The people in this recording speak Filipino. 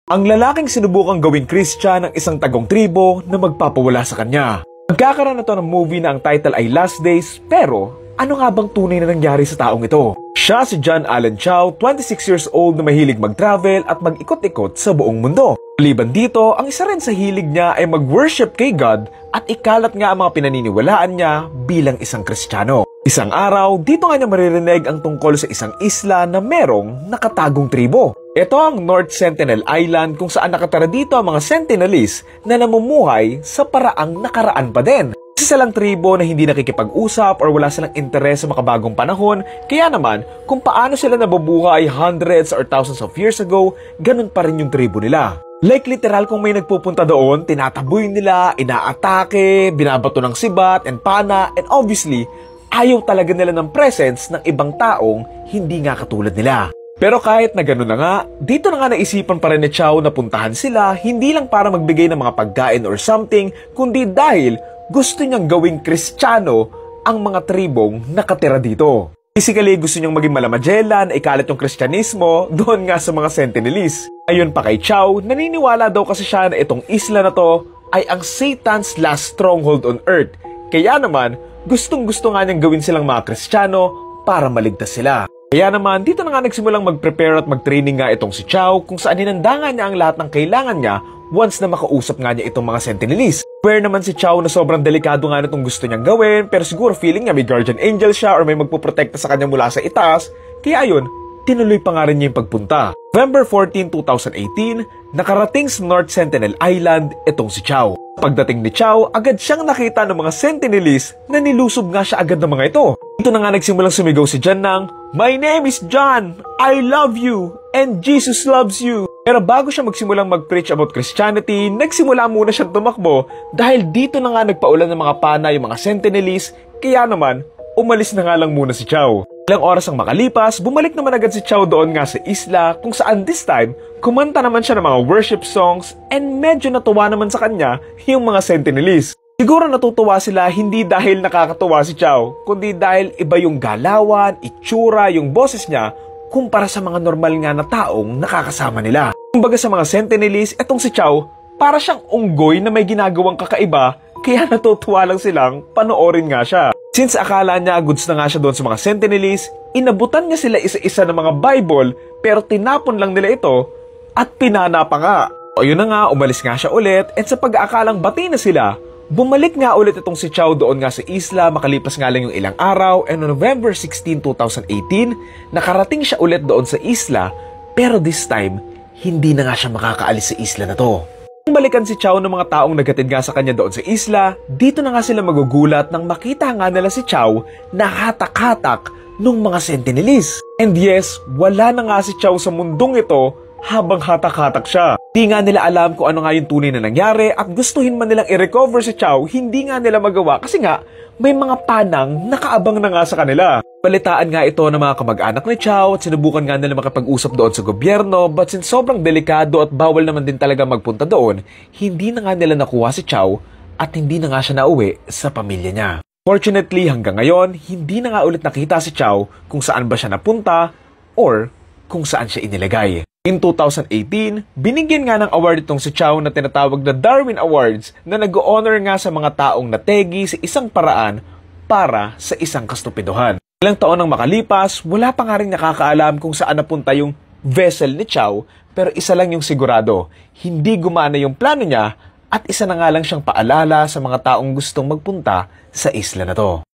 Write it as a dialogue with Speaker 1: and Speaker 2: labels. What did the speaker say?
Speaker 1: Ang lalaking sinubukang gawing Christian ng isang tagong tribo na magpapawala sa kanya. Magkakaroon na to ng movie na ang title ay Last Days, pero ano nga bang tunay na nangyari sa taong ito? Siya si John Allen Chau, 26 years old na mahilig mag-travel at mag-ikot-ikot sa buong mundo. Maliban dito, ang isa rin sa hilig niya ay mag-worship kay God at ikalat nga ang mga pinaniniwalaan niya bilang isang Kristiyano. Isang araw, dito nga niya maririnig ang tungkol sa isang isla na merong nakatagong tribo. Ito ang North Sentinel Island kung saan nakatara dito ang mga Sentinelese na namumuhay sa paraang nakaraan pa din. Isa silang tribo na hindi nakikipag-usap or wala silang interes sa makabagong panahon, kaya naman kung paano sila nabubuhay hundreds or thousands of years ago, ganun pa rin yung tribo nila. Like literal kung may nagpupunta doon, tinataboy nila, inaatake, binabato ng sibat and pana, and obviously, ayaw talaga nila ng presence ng ibang taong hindi nga katulad nila. Pero kahit na gano'n na nga, dito na nga naisipan pa rin ni Chau na puntahan sila hindi lang para magbigay ng mga pagkain or something, kundi dahil gusto niyang gawing Kristiyano ang mga tribong nakatira dito. Basically, gusto niyang maging malamajelan, ikalat yung Kristyanismo doon nga sa mga Sentinelese. Ayon pa kay Chau, naniniwala daw kasi siya na itong isla na to ay ang Satan's last stronghold on earth. Kaya naman, gustong-gusto nga niyang gawin silang mga Kristiyano para maligtas sila. Kaya naman, dito na nga nagsimulang mag-prepare at mag-training nga itong si Chau kung saan hinanda niya ang lahat ng kailangan niya once na makausap nga niya itong mga Sentinelese. Aware naman si Chau na sobrang delikado nga na itong gusto niyang gawin, pero siguro feeling niya may guardian angel siya or may magpuprotekta sa kanya mula sa itaas, kaya ayun, tinuloy pa nga rin niya yung pagpunta. November 14, 2018, nakarating sa North Sentinel Island itong si Chau. Pagdating ni Chau, agad siyang nakita ng mga Sentinelese na nilusob nga siya agad ng mga ito. Dito na nga nagsimulang sumigaw si John ng, "My name is John! I love you! And Jesus loves you!" Pero bago siya magsimulang mag-preach about Christianity, nagsimula muna siyang tumakbo dahil dito na nga nagpaulan ng mga pana yung mga Sentinelese, kaya naman, umalis na nga lang muna si Chau. Ilang oras ang makalipas, bumalik naman agad si Chau doon nga sa isla kung saan this time, kumanta naman siya ng mga worship songs and medyo natuwa naman sa kanya yung mga Sentinelese. Siguro natutuwa sila hindi dahil nakakatuwa si Chau, kundi dahil iba yung galawan, itsura, yung boses niya kumpara sa mga normal nga na taong nakakasama nila. Kumbaga sa mga Sentinelese, etong si Chau, para siyang unggoy na may ginagawang kakaiba, kaya natutuwa lang silang panoorin nga siya. Since akala niya goods na nga siya doon sa mga Sentinelese, inabutan niya sila isa-isa ng mga Bible, pero tinapon lang nila ito at pinana pa nga. O yun na nga, umalis nga siya ulit, at sa pag-aakalang bati na sila, bumalik nga ulit itong si Chau doon nga sa isla, makalipas nga lang yung ilang araw, and on November 16, 2018, nakarating siya ulit doon sa isla, pero this time, hindi na nga siya makakaalis sa isla na to. Nang balikan si Chau ng mga taong naghatid nga sa kanya doon sa isla, dito na nga sila magugulat nang makita nga nila si Chau na hatak-hatak nung mga Sentinelese. And yes, wala na nga si Chau sa mundong ito habang hatak-hatak siya. Di nga nila alam kung ano nga yung tunay na nangyari at gustuhin man nilang i-recover si Chau, hindi nga nila magawa kasi nga may mga panang nakaabang na nga sa kanila. Balitaan nga ito ng mga kamag-anak ni Chau at sinubukan nga nila makipag-usap doon sa gobyerno, but since sobrang delikado at bawal naman din talaga magpunta doon, hindi na nga nila nakuha si Chau at hindi na nga siya nauwi sa pamilya niya. Fortunately, hanggang ngayon, hindi na nga ulit nakita si Chau kung saan ba siya napunta or kung saan siya inilagay. In 2018, binigyan nga ng award itong si Chau na tinatawag na Darwin Awards na nag-honor nga sa mga taong nategi sa isang paraan para sa isang kastupiduhan. Ilang taon nang makalipas, wala pa nga rin nakakaalam kung saan napunta yung vessel ni Chau, pero isa lang yung sigurado, hindi gumana yung plano niya at isa na nga lang siyang paalala sa mga taong gustong magpunta sa isla na to.